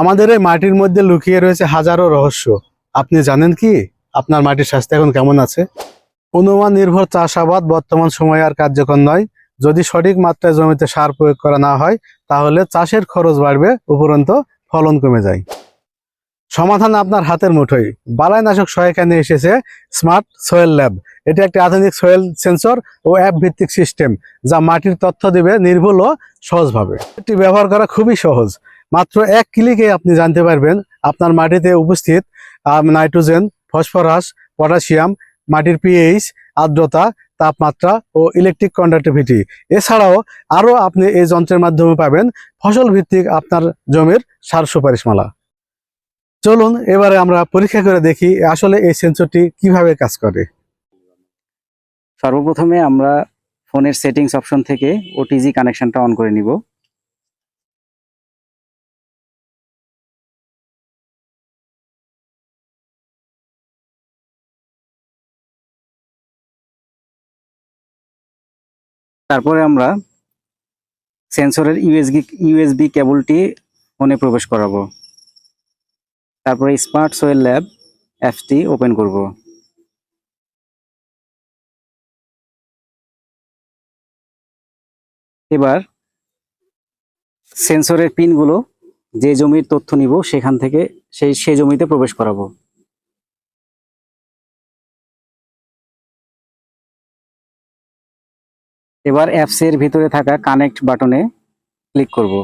আমাদের এই মাটির মধ্যে লুকিয়ে রয়েছে হাজারো রহস্য। আপনি জানেন কি আপনার মাটির স্বাস্থ্য এখন কেমন আছে? অনুমান নির্ভর চাষাবাদ বর্তমান সময়ে আর কার্যকর নয়। যদি সঠিক মাত্রায় জমিতে সার প্রয়োগ করা না হয় তাহলে চাষের খরচ বাড়বে, উপরন্তু ফলন কমে যায়। সমাধান আপনার হাতের মুঠোয়। বালাইনাশক সহায়িকা নিয়ে এসেছে স্মার্ট সয়েল ল্যাব। এটি একটি আধুনিক সয়েল সেন্সর ও অ্যাপ ভিত্তিক সিস্টেম, যা মাটির তথ্য দেবে নির্ভুল ও সহজভাবে। এটি ব্যবহার করা খুবই সহজ। মাত্র এক ক্লিকে আপনি জানতে পারবেন আপনার মাটিতে উপস্থিত নাইট্রোজেন, ফসফরাস, পটাশিয়াম, মাটির পিএইচ, আর্দ্রতা, তাপমাত্রা ও ইলেকট্রিক কন্ডাক্টিভিটি। এছাড়াও আরও আপনি এই যন্ত্রের মাধ্যমে পাবেন ফসল ভিত্তিক আপনার জমির সার সুপারিশমালা। চলুন এবারে আমরা পরীক্ষা করে দেখি আসলে এই সেন্সরটি কিভাবে কাজ করে। সর্বপ্রথমে আমরা ফোনের সেটিংস অপশন থেকে ওটিজি কানেকশনটা অন করে নিব। তারপরে আমরা সেন্সরের ইউএসবি কেবলটি ফোনে প্রবেশ করাবো। তারপরে স্মার্ট সয়েল ল্যাব অ্যাপসটি ওপেন করব। এবার সেন্সরের পিনগুলো যে জমির তথ্য নিব সেখান থেকে সেই জমিতে প্রবেশ করাবো। এবার অ্যাপসের ভিতরে থাকা কানেক্ট বাটনে ক্লিক করব।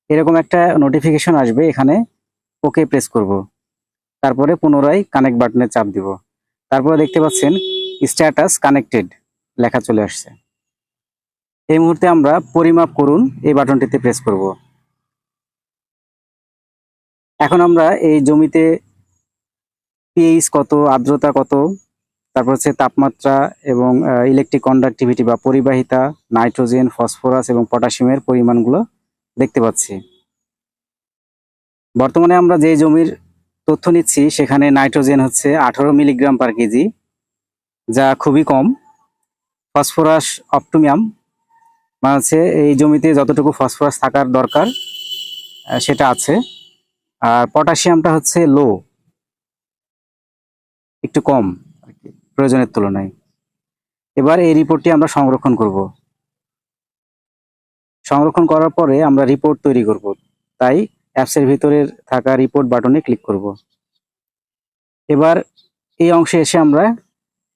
এরকম একটা নোটিফিকেশন আসবে, এখানে ওকে প্রেস করব। তারপরে পুনরায় কানেক্ট বাটনে চাপ দিব। তারপরে দেখতে পাচ্ছেন স্ট্যাটাস কানেক্টেড লেখা চলে আসছে। এই মুহূর্তে আমরা পরিমাপ করুন এই বাটনটিতে প্রেস করব। এখন আমরা এই জমিতে পিএইচ কত, আর্দ্রতা কত, তারপর হচ্ছে তাপমাত্রা এবং ইলেকট্রিক কন্ডাক্টিভিটি বা পরিবাহিতা, নাইট্রোজেন, ফসফরাস এবং পটাশিয়ামের পরিমাণগুলো দেখতে পাচ্ছি। বর্তমানে আমরা যে জমির তথ্য নিচ্ছি সেখানে নাইট্রোজেন হচ্ছে 18 মিলিগ্রাম পার কেজি, যা খুবই কম। ফসফরাস অপটিমাম, মানে হচ্ছে এই জমিতে যতটুকু ফসফরাস থাকার দরকার সেটা আছে। আর পটাশিয়ামটা হচ্ছে লো, একটু কম আর কি প্রয়োজনের তুলনায়। এবার এই রিপোর্টটি আমরা সংরক্ষণ করব। সংরক্ষণ করার পরে আমরা রিপোর্ট তৈরি করব, তাই অ্যাপসের ভিতরে থাকা রিপোর্ট বাটনে ক্লিক করব। এবার এই অংশে এসে আমরা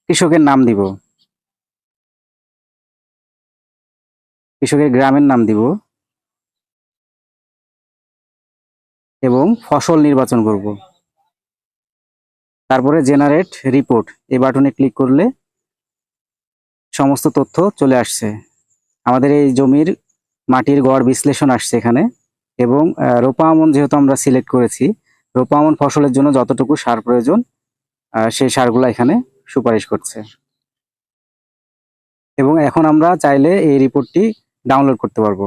কৃষকের নাম দিব, কৃষকের গ্রামের নাম দিব এবং ফসল নির্বাচন করব। তারপরে জেনারেট রিপোর্ট এই বাটনে ক্লিক করলে সমস্ত তথ্য চলে আসছে। আমাদের এই জমির মাটির গড় বিশ্লেষণ আসছে এখানে, এবং রোপা আমন যেহেতু আমরা সিলেক্ট করেছি, রোপা আমন ফসলের জন্য যতটুকু সার প্রয়োজন সেই সারগুলো এখানে সুপারিশ করছে। এবং এখন আমরা চাইলে এই রিপোর্টটি ডাউনলোড করতে পারবো।